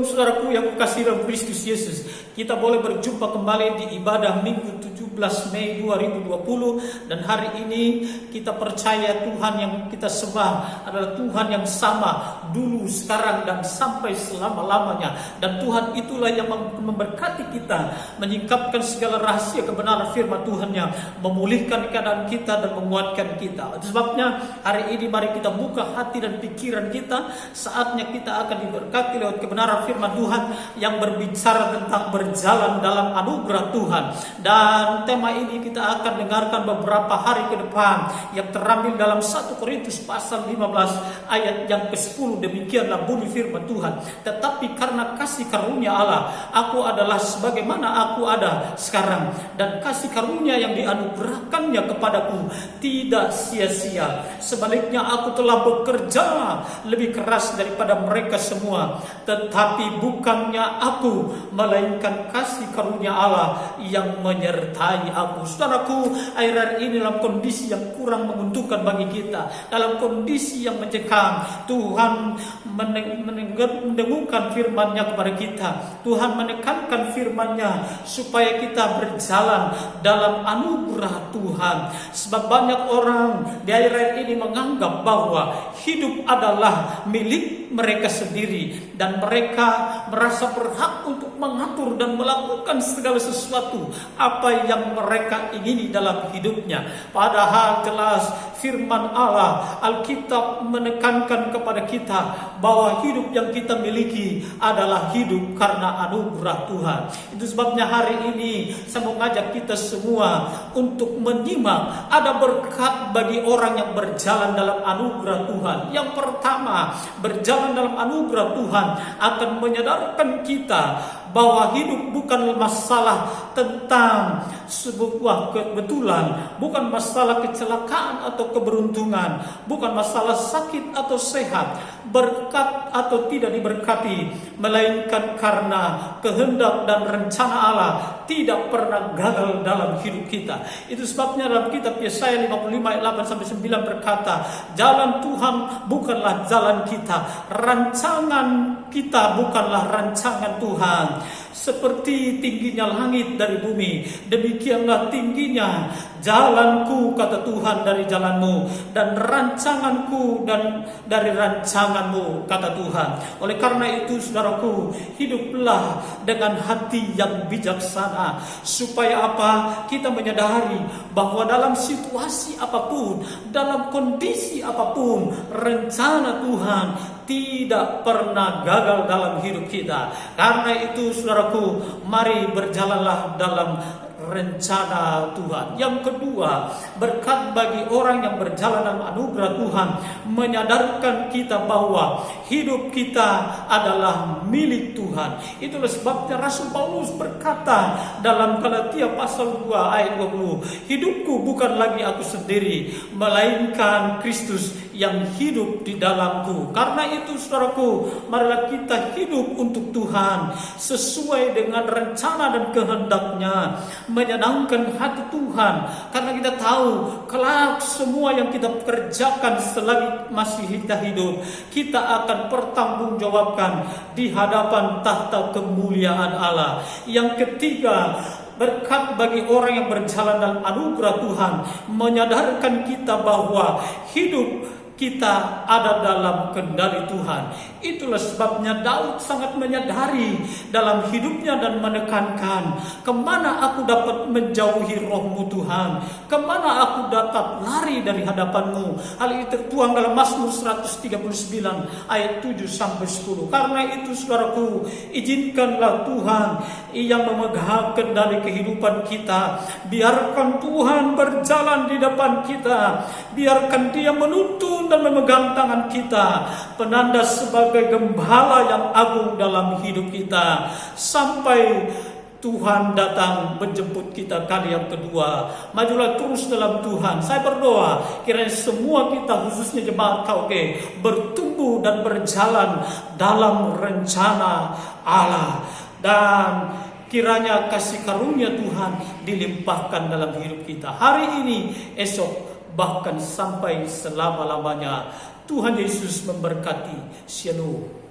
Shalom saudaraku yang kukasihi dalam Kristus Yesus. Kita boleh berjumpa kembali di ibadah Minggu 17 Mei 2020. Dan hari ini kita percaya Tuhan yang kita sembah adalah Tuhan yang sama dulu, sekarang, dan sampai selama-lamanya. Dan Tuhan itulah yang memberkati kita, menyingkapkan segala rahasia kebenaran firman Tuhan-Nya, memulihkan keadaan kita dan menguatkan kita. Itu sebabnya hari ini mari kita buka hati dan pikiran kita. Saatnya kita akan diberkati lewat kebenaran firman Tuhan yang berbicara tentang berjalan dalam anugerah Tuhan. Dan tema ini kita akan dengarkan beberapa hari ke depan yang terambil dalam 1 Korintus pasal 15 ayat yang ke-10. Demikianlah bunyi firman Tuhan. Tetapi karena kasih karunia Allah, aku adalah sebagaimana aku ada sekarang, dan kasih karunia yang dianugerahkannya kepadaku tidak sia-sia. Sebaliknya aku telah bekerja lebih keras daripada mereka semua, tetapi bukannya aku, melainkan kasih karunia Allah yang menyertai aku. Saudaraku, akhir-akhir ini dalam kondisi yang kurang menguntungkan bagi kita, dalam kondisi yang mencekam, Tuhan mendengungkan firman-Nya kepada kita. Tuhan menekankan firman-Nya supaya kita berjalan dalam anugerah Tuhan. Sebab banyak orang di akhir-akhir ini menganggap bahwa hidup adalah milik mereka sendiri, dan mereka merasa berhak untuk mengatur dan melakukan segala sesuatu apa yang mereka ingini dalam hidupnya. Padahal jelas firman Allah, Alkitab menekankan kepada kita bahwa hidup yang kita miliki adalah hidup karena anugerah Tuhan. Itu sebabnya hari ini saya mengajak kita semua untuk menyimak ada berkat bagi orang yang berjalan dalam anugerah Tuhan. Yang pertama, berjalan dalam anugerah Tuhan akan menyadarkan kita bahwa hidup bukan masalah tentang sebuah kebetulan, bukan masalah kecelakaan atau keberuntungan, bukan masalah sakit atau sehat, berkat atau tidak diberkati, melainkan karena kehendak dan rencana Allah tidak pernah gagal dalam hidup kita. Itu sebabnya dalam kitab Yesaya 55 ayat 8-9 berkata, jalan Tuhan bukanlah jalan kita, rancangan kita bukanlah rancangan Tuhan. Seperti tingginya langit dari bumi, demikianlah tingginya jalanku, kata Tuhan, dari jalanmu, dan rancanganku dan dari rancanganmu, kata Tuhan. Oleh karena itu, saudaraku, hiduplah dengan hati yang bijaksana. Supaya apa? Kita menyadari bahwa dalam situasi apapun, dalam kondisi apapun, rencana Tuhan tidak pernah gagal dalam hidup kita. Karena itu, saudaraku, mari berjalanlah dalam rencana Tuhan. Yang kedua, berkat bagi orang yang berjalan dalam anugerah Tuhan menyadarkan kita bahwa hidup kita adalah milik Tuhan. Itulah sebabnya Rasul Paulus berkata dalam Galatia pasal 2 ayat 20, hidupku bukan lagi aku sendiri, melainkan Kristus yang hidup di dalamku. Karena itu, saudaraku, marilah kita hidup untuk Tuhan sesuai dengan rencana dan kehendak-Nya, menyenangkan hati Tuhan. Karena kita tahu kelak semua yang kita kerjakan selagi masih kita hidup, kita akan pertanggungjawabkan di hadapan tahta kemuliaan Allah. Yang ketiga, berkat bagi orang yang berjalan dalam anugerah Tuhan menyadarkan kita bahwa hidup kita ada dalam kendali Tuhan. Itulah sebabnya Daud sangat menyadari dalam hidupnya dan menekankan, kemana aku dapat menjauhi roh-Mu Tuhan, kemana aku dapat lari dari hadapan-Mu. Hal ini tertuang dalam Mazmur 139 ayat 7-10. Karena itu, saudaraku, izinkanlah Tuhan yang memegang kendali kehidupan kita. Biarkan Tuhan berjalan di depan kita, biarkan Dia menuntun dan memegang tangan kita, penanda sebagai gembala yang agung dalam hidup kita, sampai Tuhan datang menjemput kita kali yang kedua. Majulah terus dalam Tuhan. Saya berdoa kiranya semua kita, khususnya jemaat KOG, bertumbuh dan berjalan dalam rencana Allah, dan kiranya kasih karunia Tuhan dilimpahkan dalam hidup kita hari ini, esok, bahkan sampai selama-lamanya. Tuhan Yesus memberkati. Shalom.